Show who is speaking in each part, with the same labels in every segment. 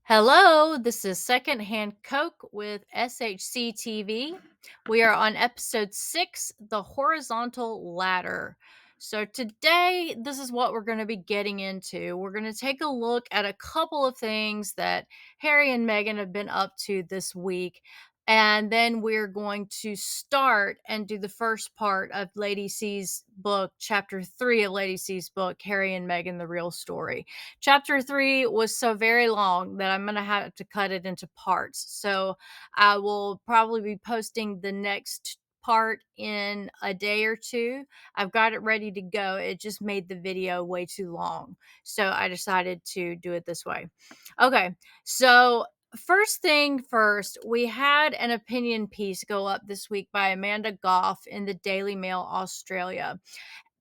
Speaker 1: Hello, this is Secondhand Coke with SHCTV. We are on episode 6, The Horizontal Ladder. So, today, this is what we're going to be getting into. We're going to take a look at a couple of things that Harry and Meghan have been up to this week. And then we're going to start and do the first part of Lady C's book, chapter 3 of Lady C's book, Harry and Meghan, the Real Story. Chapter 3 was so very long that I'm going to have to cut it into parts. So I will probably be posting the next part in a day or two. I've got it ready to go. It just made the video way too long. So I decided to do it this way. Okay. So first thing first, we had an opinion piece go up this week by Amanda Goff in the Daily Mail Australia.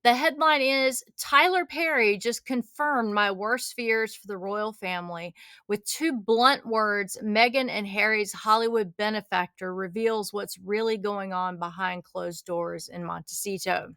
Speaker 1: The headline is Tyler Perry just confirmed my worst fears for the royal family with two blunt words. Meghan and Harry's Hollywood benefactor reveals what's really going on behind closed doors in Montecito.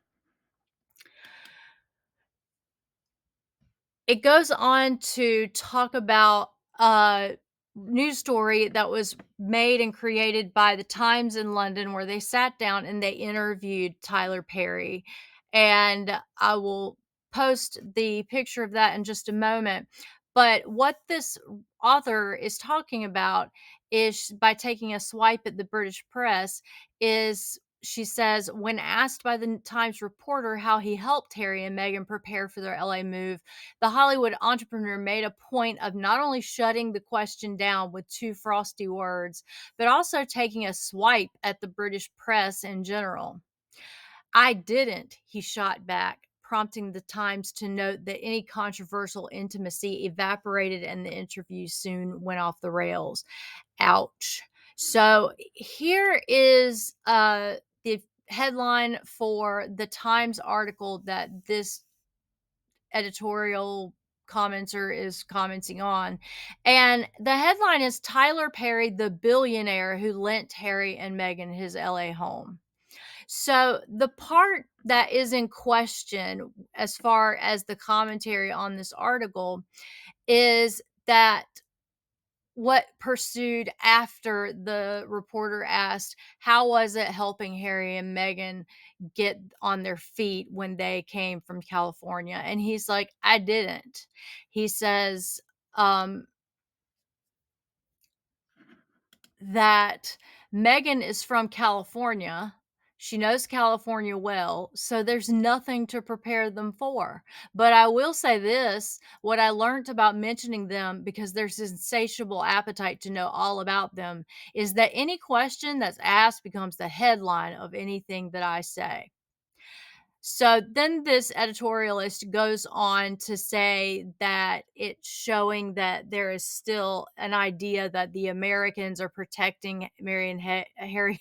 Speaker 1: It goes on to talk about a news story that was made and created by the Times in London, where they sat down and they interviewed Tyler Perry. And I will post the picture of that in just a moment. But what this author is talking about is, by taking a swipe at the British press, is she says, when asked by the Times reporter how he helped Harry and Meghan prepare for their LA move, the Hollywood entrepreneur made a point of not only shutting the question down with two frosty words, but also taking a swipe at the British press in general. I didn't, he shot back, prompting the Times to note that any controversial intimacy evaporated and the interview soon went off the rails. Ouch. So here is the headline for the Times article that this editorial commenter is commenting on. And the headline is Tyler Perry, the billionaire who lent Harry and Meghan his LA home. So the part that is in question, as far as the commentary on this article, is that what pursued after the reporter asked, how was it helping Harry and Meghan get on their feet when they came from California? And he's like, I didn't. He says, that Meghan is from California. She knows California well, so there's nothing to prepare them for. But I will say this, what I learned about mentioning them, because there's this insatiable appetite to know all about them, is that any question that's asked becomes the headline of anything that I say. So then this editorialist goes on to say that it's showing that there is still an idea that the Americans are protecting Mary and Harry,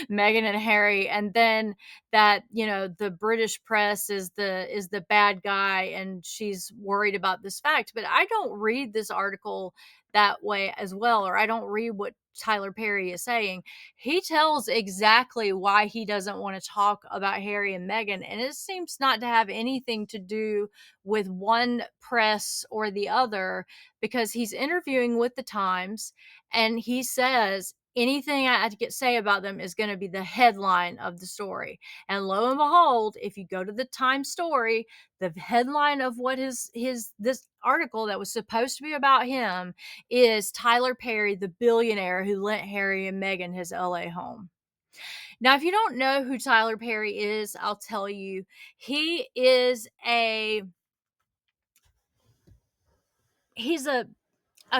Speaker 1: Meghan and Harry, and then that, the British press is the bad guy, and she's worried about this fact. But I don't read this article that way as well, or I don't read what Tyler Perry is saying. He tells exactly why he doesn't want to talk about Harry and Meghan, and it seems not to have anything to do with one press or the other, because he's interviewing with the Times, and he says anything I say about them is going to be the headline of the story. And lo and behold, if you go to the Times story, the headline of what this article that was supposed to be about him is Tyler Perry, the billionaire who lent Harry and Meghan his LA home. Now, if you don't know who Tyler Perry is, I'll tell you. He is he's a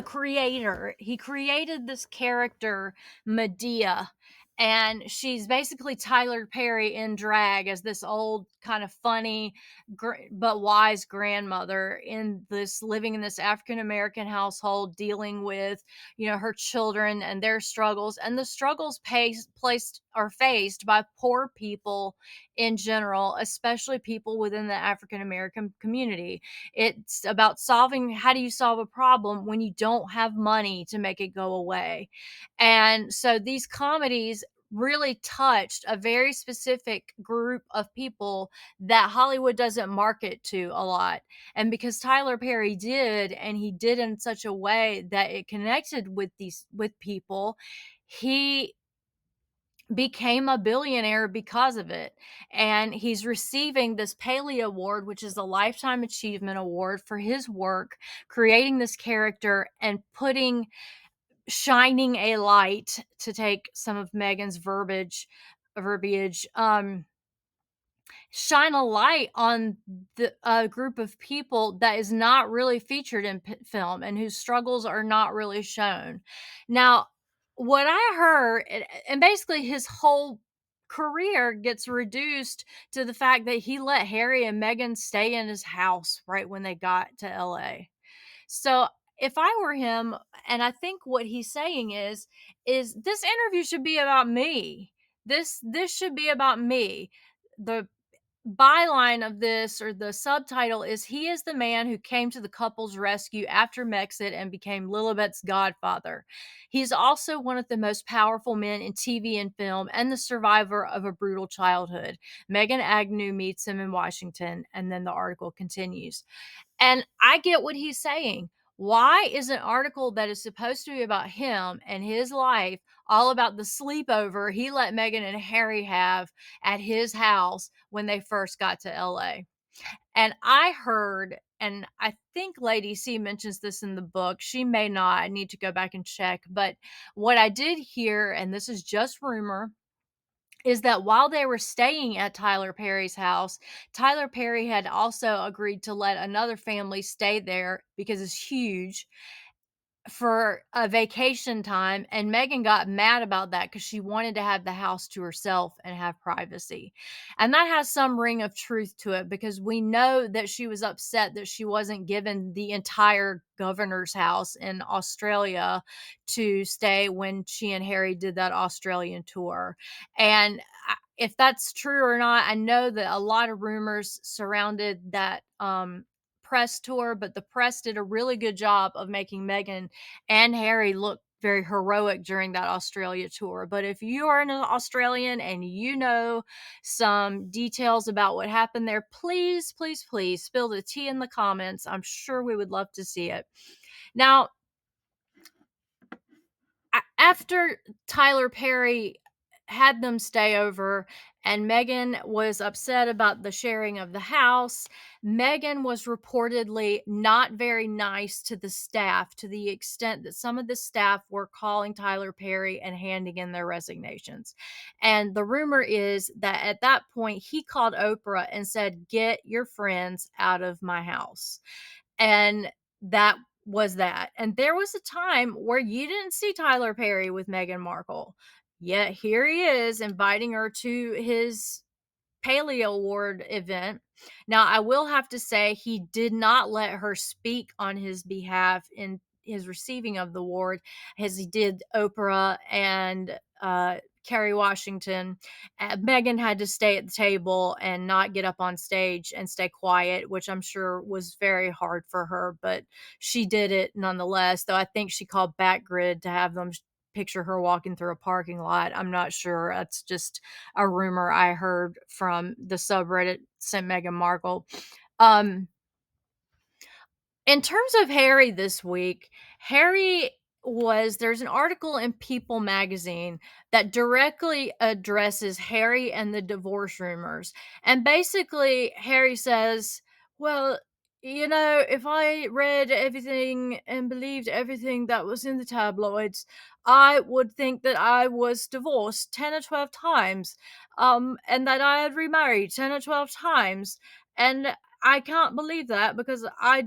Speaker 1: creator. He created this character, Medea, and she's basically Tyler Perry in drag as this old, kind of funny but wise grandmother living in this African American household, dealing with, her children and their struggles, and the struggles faced by poor people in general, especially people within the African American community. It's about how do you solve a problem when you don't have money to make it go away? And so these comedies really touched a very specific group of people that Hollywood doesn't market to a lot. And because Tyler Perry did, and he did in such a way that it connected with people, he became a billionaire because of it. And he's receiving this Paley Award, which is a lifetime achievement award for his work creating this character and shining a light, to take some of Meghan's verbiage, shine a light on the group of people that is not really featured in film, and whose struggles are not really shown. Now, what I heard, and basically his whole career gets reduced to the fact that he let Harry and Meghan stay in his house right when they got to LA. So if I were him, and I think what he's saying is this interview should be about me. This should be about me. The byline of this, or the subtitle, is he is the man who came to the couple's rescue after Mexit and became Lilibet's godfather. He's also one of the most powerful men in TV and film, and the survivor of a brutal childhood. Megan Agnew meets him in Washington, and then the article continues. And I get what he's saying. Why is an article that is supposed to be about him and his life all about the sleepover he let Meghan and Harry have at his house when they first got to LA? And I heard, and I think Lady C mentions this in the book. She may not. I need to go back and check. But what I did hear, and this is just rumor, is that while they were staying at Tyler Perry's house, Tyler Perry had also agreed to let another family stay there because it's huge, for a vacation time, and Meghan got mad about that because she wanted to have the house to herself and have privacy. And that has some ring of truth to it, because we know that she was upset that she wasn't given the entire governor's house in Australia to stay when she and Harry did that Australian tour. And if that's true or not, I know that a lot of rumors surrounded that press tour, but the press did a really good job of making Meghan and Harry looked very heroic during that Australia tour. But if you are an Australian and you know some details about what happened there, please, please, please spill the tea in the comments. I'm sure we would love to see it. Now, after Tyler Perry had them stay over and Meghan was upset about the sharing of the house, Meghan was reportedly not very nice to the staff, to the extent that some of the staff were calling Tyler Perry and handing in their resignations. And the rumor is that at that point, he called Oprah and said, "Get your friends out of my house." And that was that. And there was a time where you didn't see Tyler Perry with Meghan Markle. Yet here he is inviting her to his Paleo Award event. Now, I will have to say he did not let her speak on his behalf in his receiving of the award, as he did Oprah and Kerry Washington. Meghan had to stay at the table and not get up on stage and stay quiet, which I'm sure was very hard for her, but she did it nonetheless. Though I think she called Backgrid to have them picture her walking through a parking lot. I'm not sure. That's just a rumor I heard from the subreddit St. Meghan Markle. In terms of Harry this week, there's an article in People magazine that directly addresses Harry and the divorce rumors. And basically, Harry says, well, if I read everything and believed everything that was in the tabloids, I would think that I was divorced 10 or 12 times, and that I had remarried 10 or 12 times. And I can't believe that, because I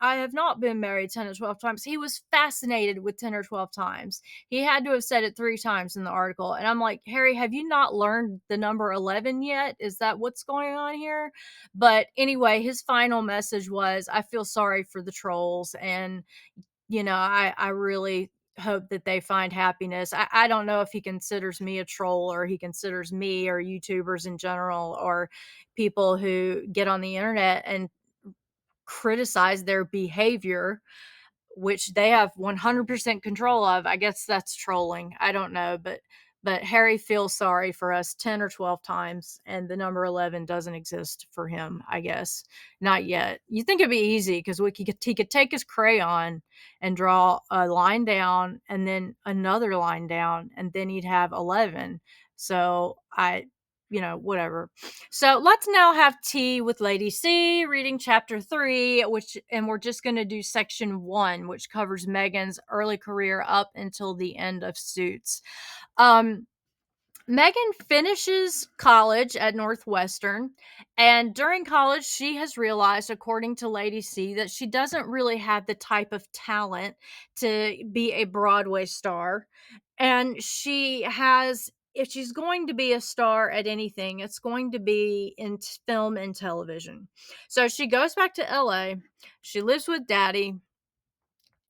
Speaker 1: have not been married 10 or 12 times. He was fascinated with 10 or 12 times. He had to have said it 3 times in the article. And I'm like, Harry, have you not learned the number 11 yet? Is that what's going on here? But anyway, his final message was, I feel sorry for the trolls. And, I really hope that they find happiness. I don't know if he considers me a troll, or he considers me or YouTubers in general, or people who get on the internet and criticize their behavior, which they have 100% control of. I guess that's trolling. I don't know, but But Harry feels sorry for us 10 or 12 times, and the number 11 doesn't exist for him, I guess. Not yet. You think it'd be easy because he could take his crayon and draw a line down and then another line down, and then he'd have 11. So whatever. So let's now have tea with Lady C, reading chapter 3, and we're just going to do section 1, which covers Meghan's early career up until the end of Suits. Meghan finishes college at Northwestern, and during college, she has realized, according to Lady C, that she doesn't really have the type of talent to be a Broadway star. And if she's going to be a star at anything, it's going to be in film and television. So she goes back to LA. She lives with Daddy,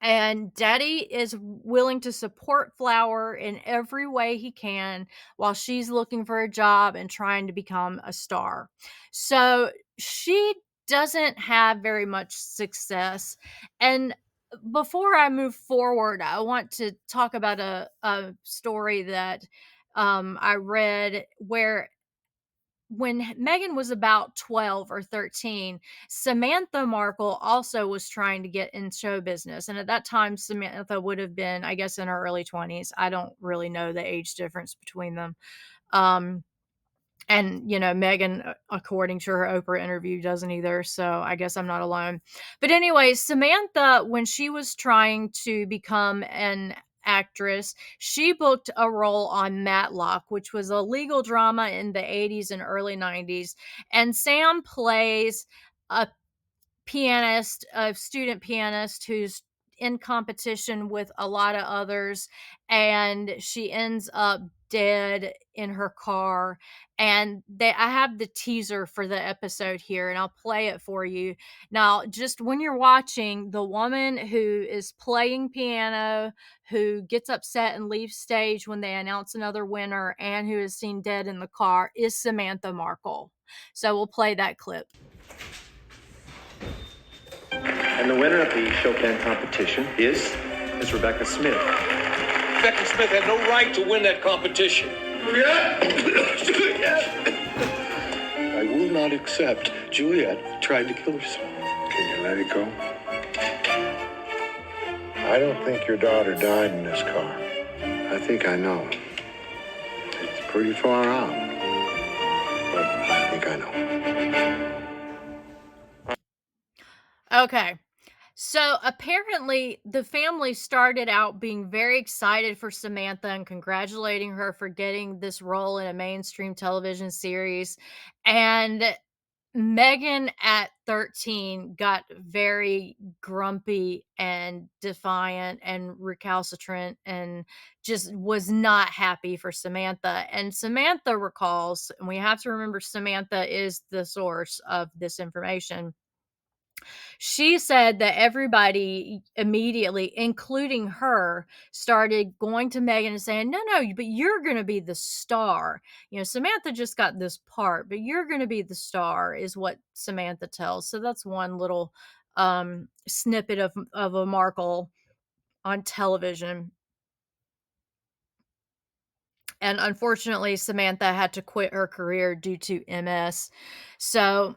Speaker 1: and Daddy is willing to support Flower in every way he can while she's looking for a job and trying to become a star. So she doesn't have very much success. And before I move forward, I want to talk about a story that I read where when Meghan was about 12 or 13, Samantha Markle also was trying to get in show business. And at that time, Samantha would have been, I guess, in her early 20s. I don't really know the age difference between them. Um, and, Meghan, according to her Oprah interview, doesn't either. So I guess I'm not alone. But anyway, Samantha, when she was trying to become an actress, she booked a role on Matlock, which was a legal drama in the 80s and early 90s. And Sam plays a a student pianist who's in competition with a lot of others, and she ends up dead in her car. And I have the teaser for the episode here, and I'll play it for you. Now, just when you're watching, the woman who is playing piano, who gets upset and leaves stage when they announce another winner, and who is seen dead in the car is Samantha Markle. So we'll play that clip.
Speaker 2: And the winner of the Chopin competition is Miss Rebecca Smith.
Speaker 3: Rebecca Smith had no right to win that competition.
Speaker 4: I will not accept. Juliet tried to kill herself.
Speaker 5: Can you let it go? I don't think your daughter died in this car. I think I know. It's pretty far out, but I think I know.
Speaker 1: Okay. So apparently the family started out being very excited for Samantha and congratulating her for getting this role in a mainstream television series. And Meghan at 13 got very grumpy and defiant and recalcitrant and just was not happy for Samantha. And Samantha recalls, and we have to remember Samantha is the source of this information. She said that everybody immediately, including her, started going to Meghan and saying, no, but you're going to be the star. Samantha just got this part, but you're going to be the star, is what Samantha tells. So that's one little snippet of a Markle on television. And unfortunately, Samantha had to quit her career due to MS. So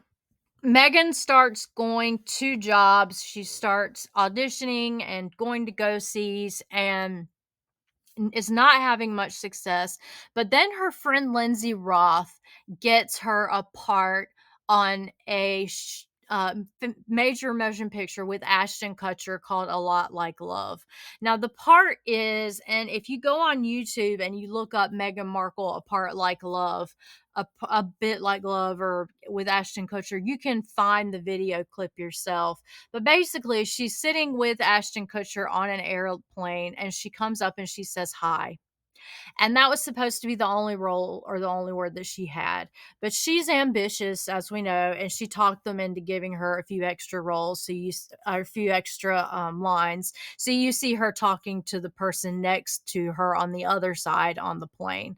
Speaker 1: Meghan starts going to jobs. She starts auditioning and going to go-sees and is not having much success. But then her friend Lindsay Roth gets her a part on a major motion picture with Ashton Kutcher called A Lot Like Love. Now, the part is, and if you go on YouTube and you look up Meghan Markle, A Part Like Love, a bit like love, or with Ashton Kutcher, you can find the video clip yourself. But basically, she's sitting with Ashton Kutcher on an airplane, and she comes up and she says hi. And that was supposed to be the only role or the only word that she had. But she's ambitious, as we know, and she talked them into giving her a few extra roles, a few extra lines. So you see her talking to the person next to her on the other side on the plane.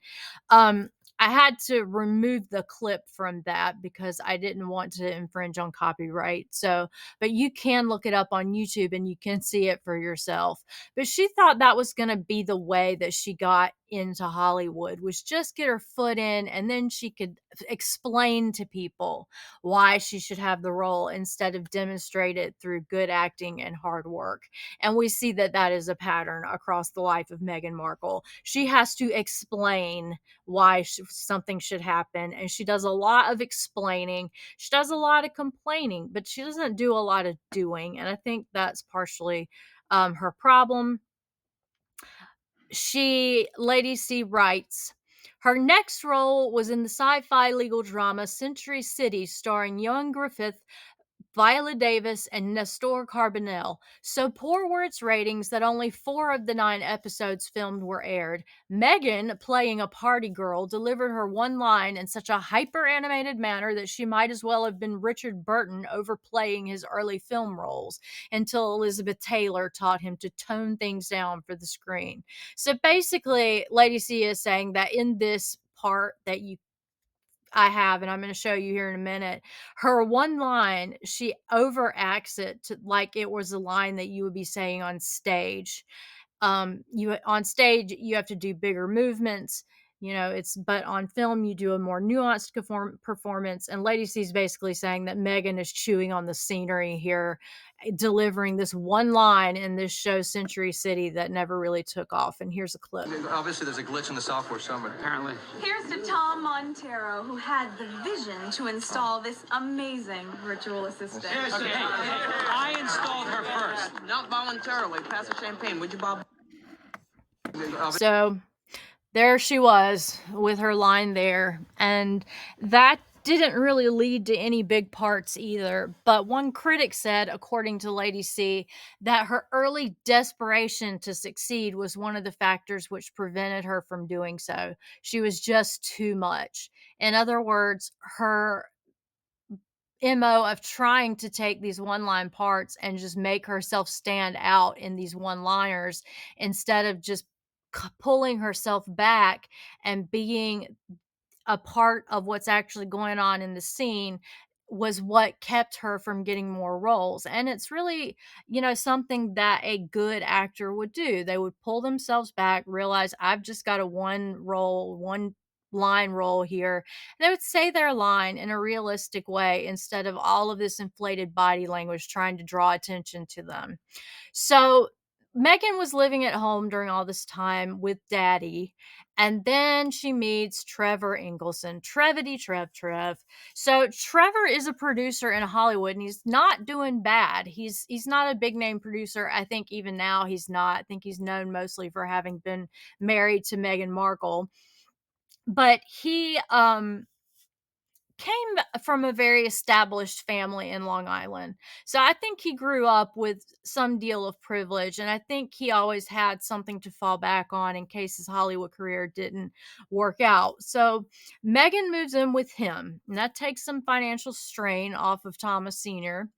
Speaker 1: I had to remove the clip from that because I didn't want to infringe on copyright. So, but you can look it up on YouTube and you can see it for yourself. But she thought that was going to be the way that she got into Hollywood, was just get her foot in and then she could explain to people why she should have the role instead of demonstrate it through good acting and hard work. And we see that that is a pattern across the life of Meghan Markle. She has to explain why something should happen. And she does a lot of explaining. She does a lot of complaining, but she doesn't do a lot of doing. And I think that's partially her problem. Lady C writes, her next role was in the sci-fi legal drama Century City, starring Young Griffith, Viola Davis, and Nestor Carbonell. So poor were its ratings that only 4 of the 9 episodes filmed were aired. Meghan, playing a party girl, delivered her one line in such a hyper-animated manner that she might as well have been Richard Burton overplaying his early film roles, until Elizabeth Taylor taught him to tone things down for the screen. So basically, Lady C is saying that in this part that I have, and I'm going to show you here in a minute. Her one line, she overacts it to like it was a line that you would be saying on stage. You on stage you have to do bigger movements, but on film you do a more nuanced performance. And Lady C's basically saying that Meghan is chewing on the scenery here, delivering this one line in this show Century City that never really took off. And here's a clip.
Speaker 6: Obviously, there's a glitch in the software somewhere. Apparently.
Speaker 7: Here's to Tom Montero, who had the vision to install this amazing virtual assistant.
Speaker 6: Okay, I installed her first.
Speaker 8: Not voluntarily. Pass the champagne, would you, Bob?
Speaker 1: So there she was with her line there. And that didn't really lead to any big parts either. But one critic said, according to Lady C, that her early desperation to succeed was one of the factors which prevented her from doing so. She was just too much. In other words, her MO of trying to take these one-line parts and just make herself stand out in these one-liners instead of just pulling herself back and being a part of what's actually going on in the scene, was what kept her from getting more roles. And it's really, something that a good actor would do. They would pull themselves back, realize I've just got a one line role here. They would say their line in a realistic way instead of all of this inflated body language trying to draw attention to them. So Meghan was living at home during all this time with Daddy, and then she meets Trevor Ingleson. Trev. So Trevor is a producer in Hollywood, and he's not doing bad. He's not a big name producer. I think even now he's not. I think he's known mostly for having been married to Meghan Markle. But he came from a very established family in Long Island. So I think he grew up with some deal of privilege, and I think he always had something to fall back on in case his Hollywood career didn't work out. So Meghan moves in with him, and that takes some financial strain off of Thomas Sr.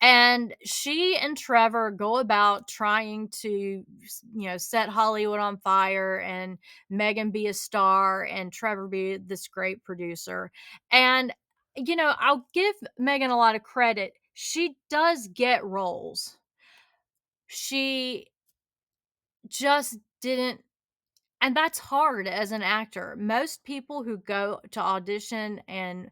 Speaker 1: And she and Trevor go about trying to, set Hollywood on fire, and Meghan be a star and Trevor be this great producer. And, I'll give Meghan a lot of credit. She does get roles. She just didn't, and that's hard as an actor. Most people who go to audition and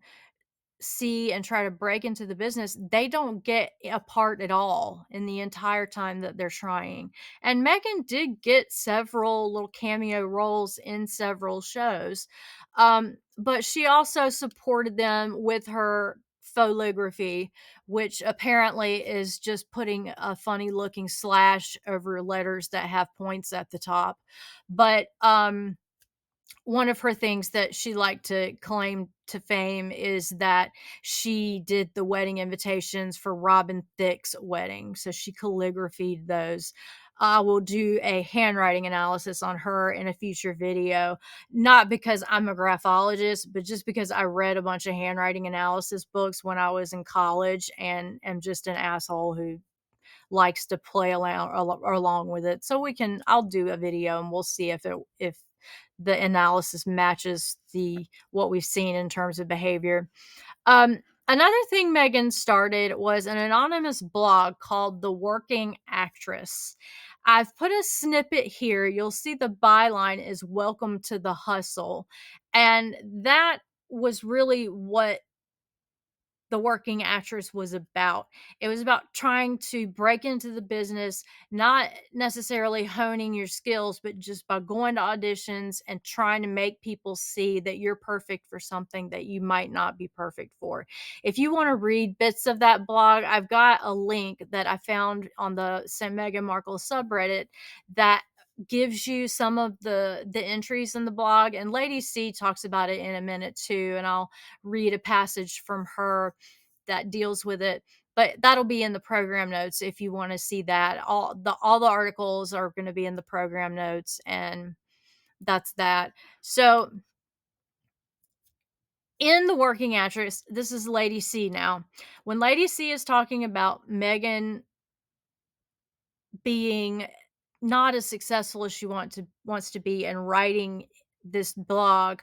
Speaker 1: see and try to break into the business, they don't get a part at all in the entire time that they're trying. And Meghan did get several little cameo roles in several shows. But she also supported them with her photography, which apparently is just putting a funny looking slash over letters that have points at the top. But one of her things that she liked to claim to fame is that she did the wedding invitations for Robin Thicke's wedding. So she calligraphied those. I will do a handwriting analysis on her in a future video, not because I'm a graphologist, but just because I read a bunch of handwriting analysis books when I was in college and am just an asshole who likes to play along with it. So I'll do a video and we'll see if the analysis matches what we've seen in terms of behavior. Another thing Meghan started was an anonymous blog called The Working Actress. I've put a snippet here. You'll see the byline is "Welcome to the Hustle." And that was really what The Working Actress was about. It was about trying to break into the business, not necessarily honing your skills, but just by going to auditions and trying to make people see that you're perfect for something that you might not be perfect for. If you want to read bits of that blog, I've got a link that I found on the St. Meghan Markle subreddit that gives you some of the entries in the blog, and Lady C talks about it in a minute too, and I'll read a passage from her that deals with it, but that'll be in the program notes if you want to see that. All the articles are going to be in the program notes, and that's that. So in The Working Actress, this is Lady C now. When Lady C is talking about Meghan being not as successful as she wants to be and writing this blog,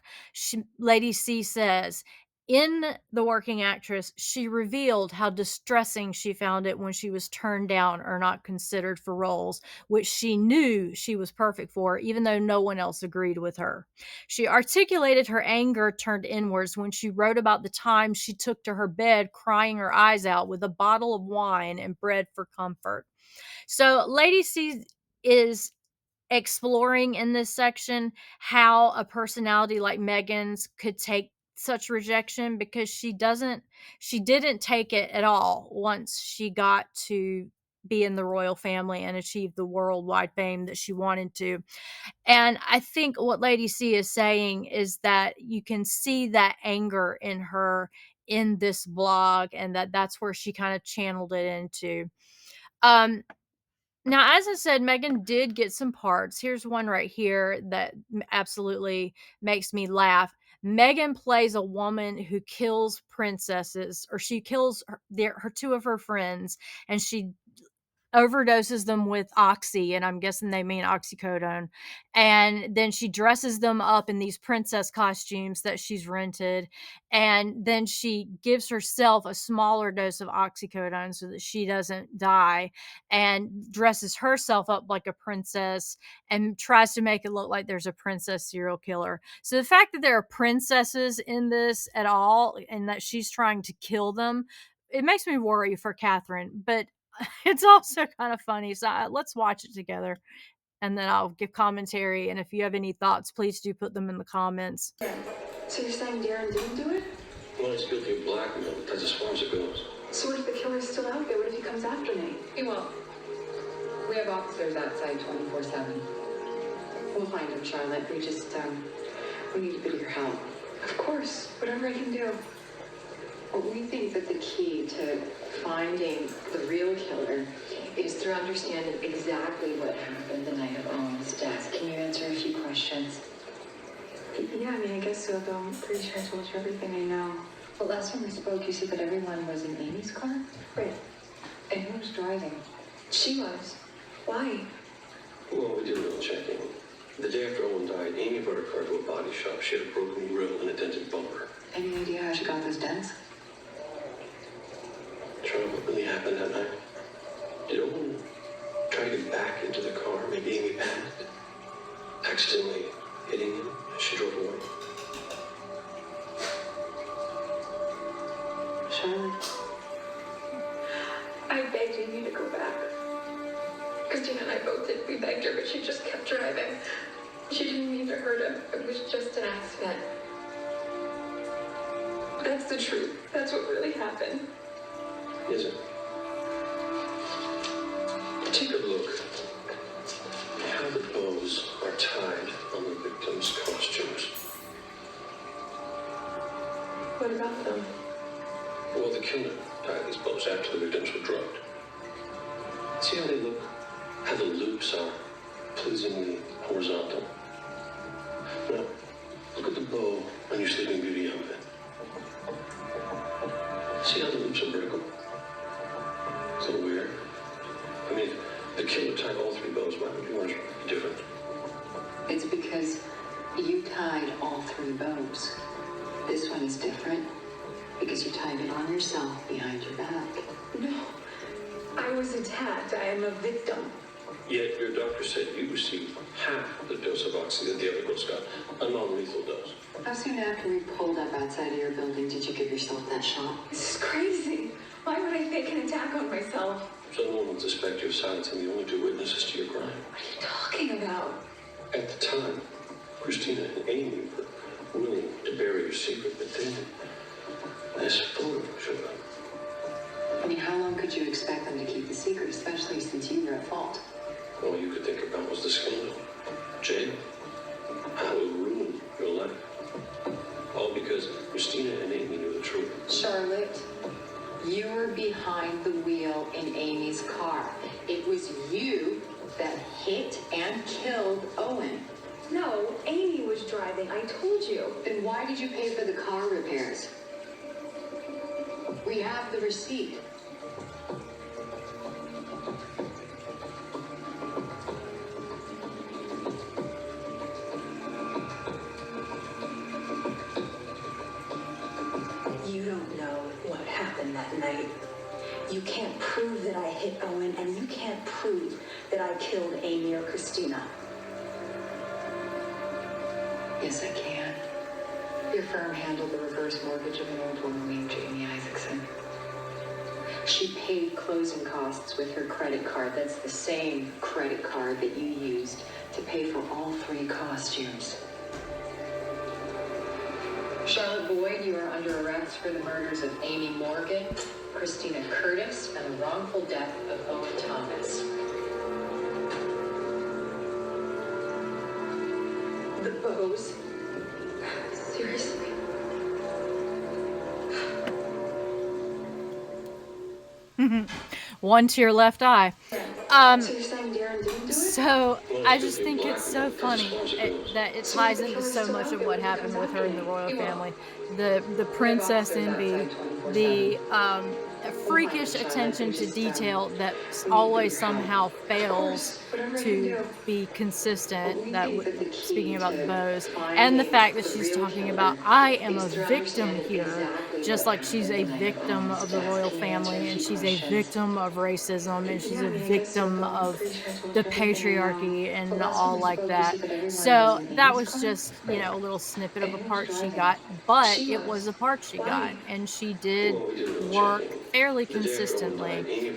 Speaker 1: Lady C says, in The Working Actress, she revealed how distressing she found it when she was turned down or not considered for roles which she knew she was perfect for, even though no one else agreed with her. She articulated her anger turned inwards when she wrote about the time she took to her bed crying her eyes out with a bottle of wine and bread for comfort. So Lady C is exploring in this section how a personality like Meghan's could take such rejection, because she didn't take it at all once she got to be in the royal family and achieve the worldwide fame that she wanted to. And I think what Lady C is saying is that you can see that anger in her in this blog, and that's where she kind of channeled it into. Now, as I said, Meghan did get some parts. Here's one right here that absolutely makes me laugh. Meghan plays a woman who kills princesses, or she kills her two of her friends, and she overdoses them with oxy, and I'm guessing they mean oxycodone, and then she dresses them up in these princess costumes that she's rented, and then she gives herself a smaller dose of oxycodone so that she doesn't die, and dresses herself up like a princess and tries to make it look like there's a princess serial killer. So the fact that there are princesses in this at all and that she's trying to kill them, it makes me worry for Catherine, but it's also kind of funny. So let's watch it together, and then I'll give commentary. And if you have any thoughts, please do put them in the comments.
Speaker 7: So you're saying Darren didn't do it?
Speaker 3: Well, he's guilty of blackmail. That's as far as it goes.
Speaker 7: So what if the killer's still out there? What if he comes after me?
Speaker 9: He won't. We have officers outside 24/7.
Speaker 7: We'll find him, Charlotte. We need a bit of your help. Of course, whatever I can do.
Speaker 9: Well, we think that the key to finding the real killer is through understanding exactly what happened the night of Owen's death. Can you answer a few questions?
Speaker 7: Yeah, I mean, I guess so, though. I'm pretty sure I told you everything I know.
Speaker 9: Well, last time we spoke, you said that everyone was in Amy's car?
Speaker 7: Right.
Speaker 9: And who was driving?
Speaker 7: She was. Why?
Speaker 3: Well, we did a little checking. The day after Owen died, Amy brought her car to a body shop. She had a broken grill and a dented bumper.
Speaker 9: Any idea how she got those dents?
Speaker 3: Charlotte, what really happened that night? Did Owen try to get back into the car? Maybe Amy panicked, accidentally hitting him as she drove away.
Speaker 7: Charlotte. I begged Amy to go back. Christina and I both did. We begged her, but she just kept driving. She didn't mean to hurt him. It was just an accident. That's the truth. That's what really happened.
Speaker 3: Is it? Take a look at how the bows are tied on the victim's costumes.
Speaker 7: What about them?
Speaker 3: Well, the killer tied these bows after the victims were drugged. See how they look? How the loops are pleasingly horizontal. Now, look at the bow on your Sleeping Beauty outfit. See how the loops are vertical? It's a little weird. the killer tied all three bows. Why would yours be different?
Speaker 9: It's because you tied all three bows. This one is different because you tied it on yourself behind your back.
Speaker 7: No, I was attacked. I am a victim.
Speaker 3: Yet your doctor said you received half the dose of oxy that the other girls got, a non-lethal dose.
Speaker 9: How soon after we pulled up outside of your building did you give yourself that shot?
Speaker 7: This is crazy. Why would I fake an attack on myself?
Speaker 3: So no one will suspect you of silencing the only two witnesses to your crime.
Speaker 7: What are you talking about?
Speaker 3: At the time, Christina and Amy were willing to bury your secret, but then this photo showed up.
Speaker 9: I mean, how long could you expect them to keep the secret, especially since you were at fault?
Speaker 3: All you could think about was the scandal, jail, how it would ruin your life. All because Christina and Amy knew the truth.
Speaker 9: Charlotte, you were behind the wheel in Amy's car. It was you that hit and killed Owen.
Speaker 7: No, Amy was driving. I told you.
Speaker 9: Then why did you pay for the car repairs? We have the receipt.
Speaker 10: You don't know what happened that night. You can't prove that I hit Owen, and you can't prove that I killed Amy or Christina.
Speaker 9: Yes, I can. Your firm handled the reverse mortgage of an old woman named Jamie Isaacson. She paid closing costs with her credit card. That's the same credit card that you used to pay for all three costumes. Charlotte Boyd, you are under arrest for the murders of Amy Morgan, Christina Curtis, and the wrongful death of Owen Thomas.
Speaker 7: The bows. Seriously.
Speaker 1: One to your left eye.
Speaker 7: So you're saying Darren didn't do it?
Speaker 1: So I just think it's so funny that it ties into so much of what happened with her in the royal family. The princess envy, the freakish attention to detail that always somehow fails to be consistent. Speaking about the bows, and the fact that she's talking about, I am a victim here, just like she's a victim of the royal family, and she's a victim of racism, and she's a victim of the patriarchy and all like that. So that was just, a little snippet of a part she got, but it was a part she got, and she did work fairly consistently.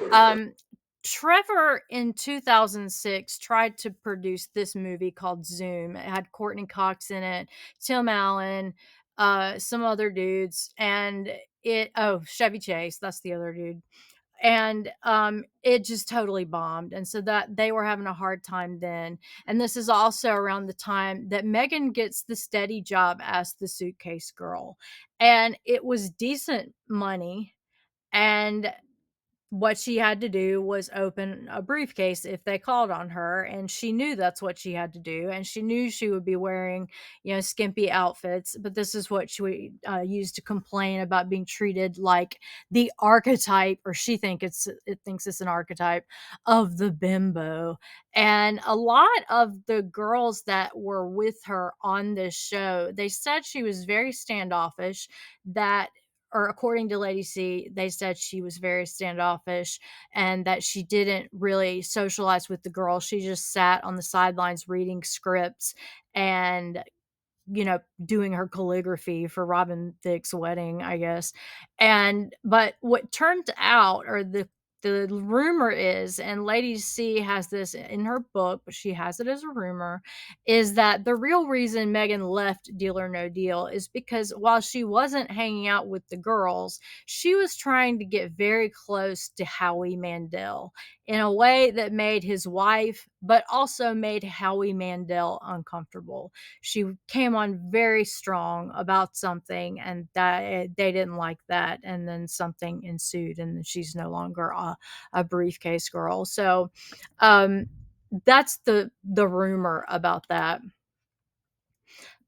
Speaker 1: Trevor in 2006 tried to produce this movie called Zoom. It had Courtney Cox in it, Tim Allen, some other dudes, and Chevy Chase, that's the other dude. And it just totally bombed, and so that they were having a hard time then. And this is also around the time that Meghan gets the steady job as the suitcase girl, and it was decent money. And what she had to do was open a briefcase if they called on her, and she knew that's what she had to do, and she knew she would be wearing skimpy outfits, but this is what she used to complain about being treated like the archetype, or it thinks it's an archetype of the bimbo. And a lot of the girls that were with her on this show, they said she was very standoffish, that or according to Lady C, they said she was very standoffish and that she didn't really socialize with the girls. She just sat on the sidelines reading scripts and doing her calligraphy for Robin Thicke's wedding, I guess. But what turned out, or the rumor is, and Lady C has this in her book, but she has it as a rumor, is that the real reason Meghan left Deal or No Deal is because while she wasn't hanging out with the girls, she was trying to get very close to Howie Mandel in a way that made his wife, but also made Howie Mandel uncomfortable. She came on very strong about something, and that they didn't like that, and then something ensued, and she's no longer a briefcase girl. So that's the rumor about that.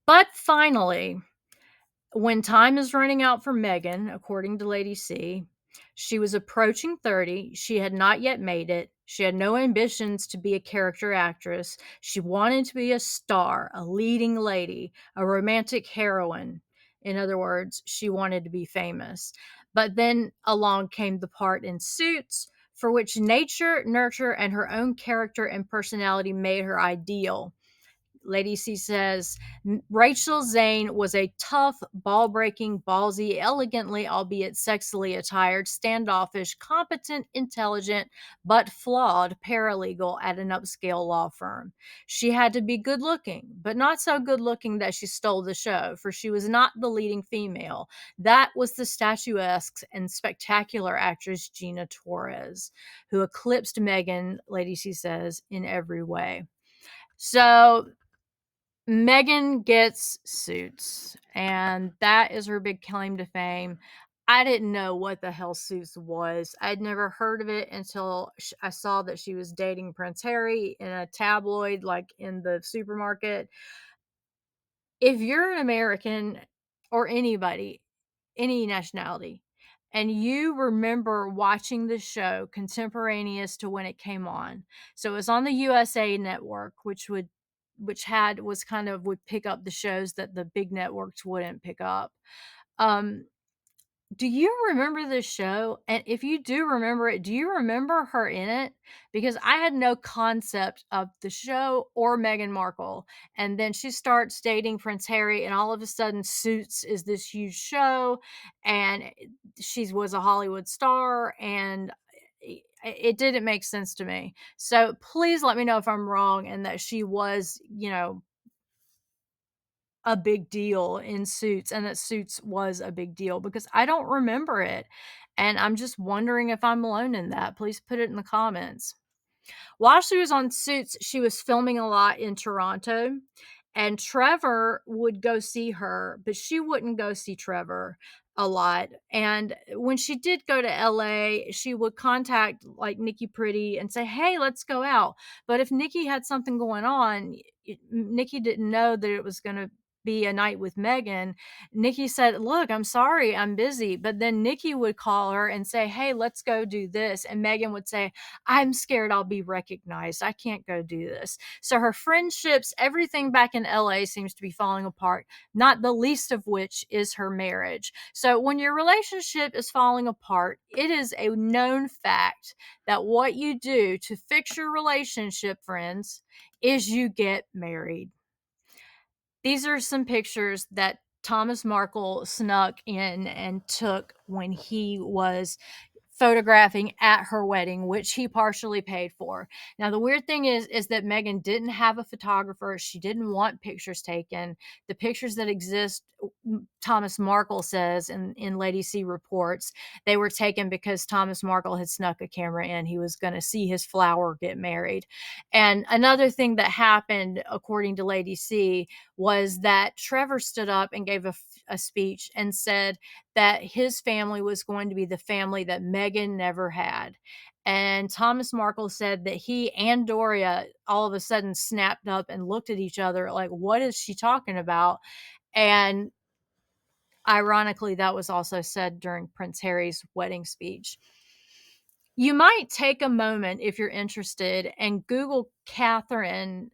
Speaker 1: But finally, when time is running out for Meghan, according to Lady C, she was approaching 30. She had not yet made it. She had no ambitions to be a character actress. She wanted to be a star, a leading lady, a romantic heroine. In other words, she wanted to be famous. But then along came the part in Suits, for which nature, nurture, and her own character and personality made her ideal. Lady C says Rachel Zane was a tough, ball breaking, ballsy, elegantly, albeit sexily attired, standoffish, competent, intelligent, but flawed paralegal at an upscale law firm. She had to be good looking, but not so good looking that she stole the show, for she was not the leading female. That was the statuesque and spectacular actress Gina Torres, who eclipsed Meghan, Lady C says, in every way. So Meghan gets Suits, and that is her big claim to fame. I didn't know what the hell Suits was. I'd never heard of it until I saw that she was dating Prince Harry in a tabloid, like in the supermarket. If you're an American or anybody, any nationality, and you remember watching the show contemporaneous to when it came on, so it was on the USA network, was kind of would pick up the shows that the big networks wouldn't pick up. Um, do you remember this show? And if you do remember it, do you remember her in it? Because I had no concept of the show or Meghan Markle. And then she starts dating Prince Harry, and all of a sudden, Suits is this huge show, and she was a Hollywood star, and it didn't make sense to me. So please let me know if I'm wrong and that she was, a big deal in Suits, and that Suits was a big deal, because I don't remember it, and I'm just wondering if I'm alone in that. Please put it in the comments. While she was on Suits, she was filming a lot in Toronto, and Trevor would go see her, but she wouldn't go see Trevor a lot. And when she did go to LA, she would contact like Nikki Pretty and say, "Hey, let's go out." But if Nikki had something going on, Nikki didn't know that it was going to be a night with Meghan. Nikki said, "Look, I'm sorry, I'm busy." But then Nikki would call her and say, "Hey, let's go do this." And Meghan would say, "I'm scared I'll be recognized. I can't go do this." So her friendships, everything back in LA seems to be falling apart, not the least of which is her marriage. So when your relationship is falling apart, it is a known fact that what you do to fix your relationship, friends, is you get married. These are some pictures that Thomas Markle snuck in and took when he was photographing at her wedding, which he partially paid for. Now, the weird thing is that Meghan didn't have a photographer. She didn't want pictures taken. The pictures that exist, Thomas Markle says in Lady C reports, they were taken because Thomas Markle had snuck a camera in. He was going to see his flower get married. And another thing that happened, according to Lady C, was that Trevor stood up and gave a speech and said that his family was going to be the family that Meghan never had. And Thomas Markle said that he and Doria all of a sudden snapped up and looked at each other like, what is she talking about? And ironically, that was also said during Prince Harry's wedding speech. You might take a moment, if you're interested, and Google Catherine,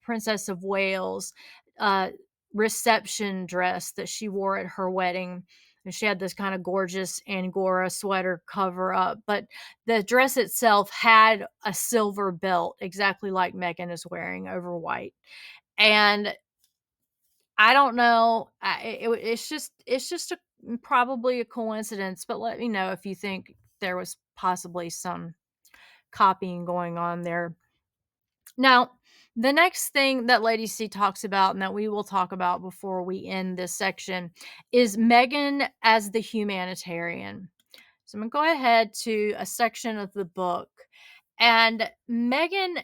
Speaker 1: Princess of Wales, uh, reception dress that she wore at her wedding. And she had this kind of gorgeous Angora sweater cover up, but the dress itself had a silver belt, exactly like Meghan is wearing over white. And I don't know. It's just probably a coincidence, but let me know if you think there was possibly some copying going on there. Now, the next thing that Lady C talks about, and that we will talk about before we end this section, is Meghan as the humanitarian. So I'm going to go ahead to a section of the book. And Meghan,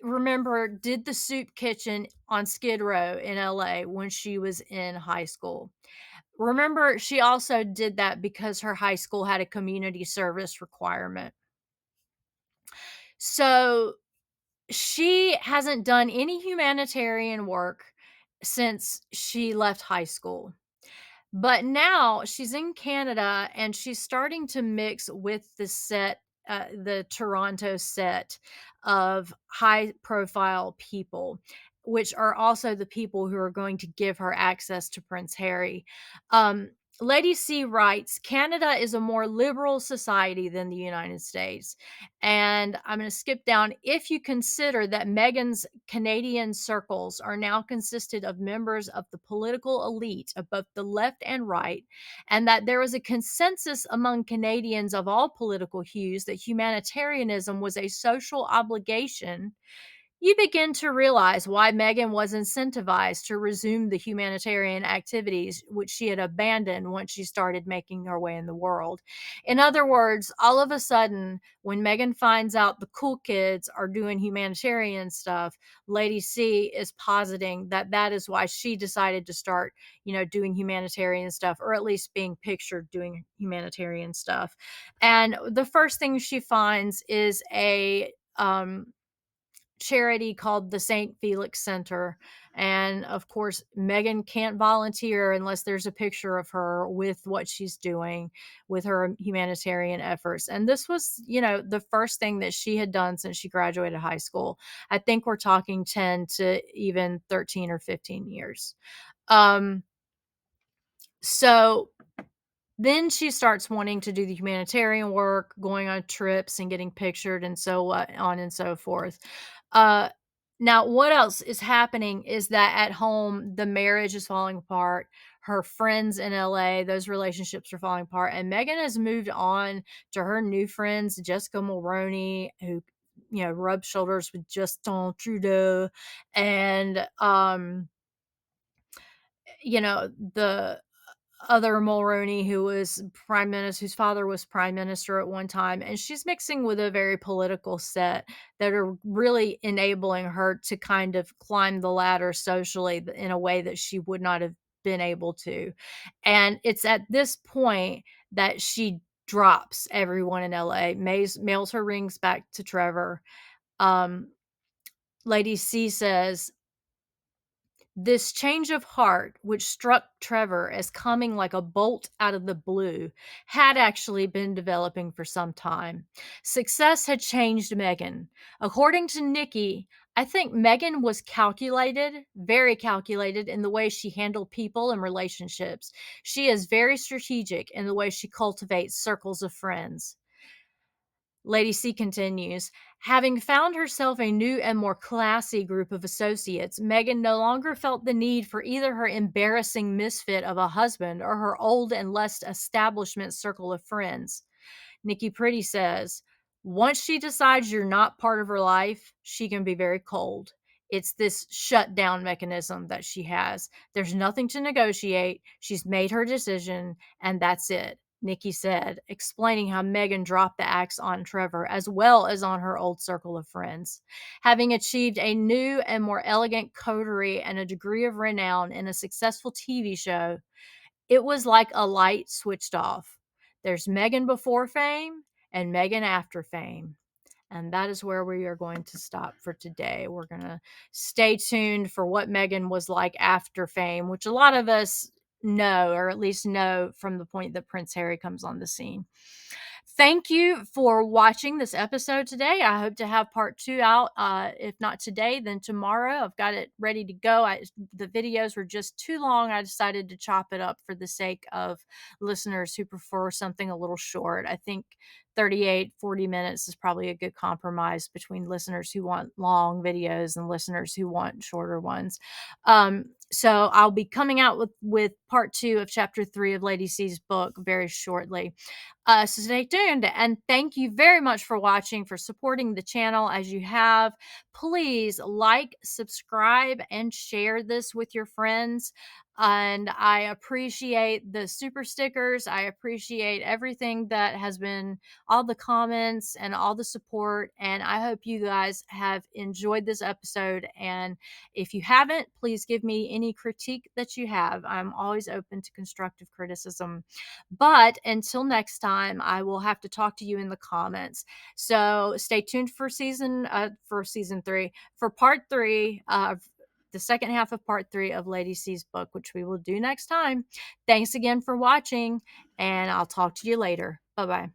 Speaker 1: remember, did the soup kitchen on Skid Row in LA when she was in high school. Remember, she also did that because her high school had a community service requirement. So she hasn't done any humanitarian work since she left high school. But now she's in Canada and she's starting to mix with the set the Toronto set of high profile people, which are also the people who are going to give her access to Prince Harry. Um, Lady C writes, Canada is a more liberal society than the United States. And I'm going to skip down. If you consider that Meghan's Canadian circles are now consisted of members of the political elite of both the left and right, and that there was a consensus among Canadians of all political hues that humanitarianism was a social obligation, you begin to realize why Meghan was incentivized to resume the humanitarian activities which she had abandoned once she started making her way in the world. In other words, all of a sudden, when Meghan finds out the cool kids are doing humanitarian stuff, Lady C is positing that that is why she decided to start, doing humanitarian stuff, or at least being pictured doing humanitarian stuff. And the first thing she finds is a charity called the St. Felix Center. And of course, Meghan can't volunteer unless there's a picture of her with what she's doing with her humanitarian efforts. And this was, the first thing that she had done since she graduated high school. I think we're talking 10 to even 13 or 15 years. So then she starts wanting to do the humanitarian work, going on trips and getting pictured and so on and so forth. Uh, Now, what else is happening is that at home, the marriage is falling apart. Her friends in LA, those relationships are falling apart. And Meghan has moved on to her new friends, Jessica Mulroney, who, rubs shoulders with Justin Trudeau, and, the other Mulroney who was prime minister, whose father was prime minister at one time, and she's mixing with a very political set that are really enabling her to kind of climb the ladder socially in a way that she would not have been able to. And it's at this point that she drops everyone in LA, mails her rings back to Trevor. Um, Lady C says, this change of heart, which struck Trevor as coming like a bolt out of the blue, had actually been developing for some time. Success had changed Meghan. According to Nikki, I think Meghan was calculated, very calculated in the way she handled people and relationships. She is very strategic in the way she cultivates circles of friends. Lady C continues, having found herself a new and more classy group of associates, Meghan no longer felt the need for either her embarrassing misfit of a husband or her old and less establishment circle of friends. Nikki Pretty says, once she decides you're not part of her life, she can be very cold. It's this shutdown mechanism that she has. There's nothing to negotiate. She's made her decision, and that's it. Nikki said, explaining how Meghan dropped the axe on Trevor as well as on her old circle of friends. Having achieved a new and more elegant coterie and a degree of renown in a successful TV show, it was like a light switched off. There's Meghan before fame and Meghan after fame. And that is where we are going to stop for today. We're going to stay tuned for what Meghan was like after fame, which a lot of us know, or at least know from the point that Prince Harry comes on the scene. Thank you for watching this episode today. I hope to have part 2 out. If not today, then tomorrow. I've got it ready to go. The videos were just too long. I decided to chop it up for the sake of listeners who prefer something a little short. I think 40 minutes is probably a good compromise between listeners who want long videos and listeners who want shorter ones. So I'll be coming out with part 2 of chapter 3 of Lady C's book very shortly. So stay tuned, and thank you very much for watching, for supporting the channel as you have. Please like, subscribe, and share this with your friends. And I appreciate the super stickers. I appreciate everything that has been, all the comments and all the support. And I hope you guys have enjoyed this episode. And if you haven't, please give me any critique that you have. I'm always open to constructive criticism. But until next time, I will have to talk to you in the comments. So stay tuned for season 3, for part 3 of the second half of part 3 of Lady C's book, which we will do next time. Thanks again for watching, and I'll talk to you later. Bye-bye.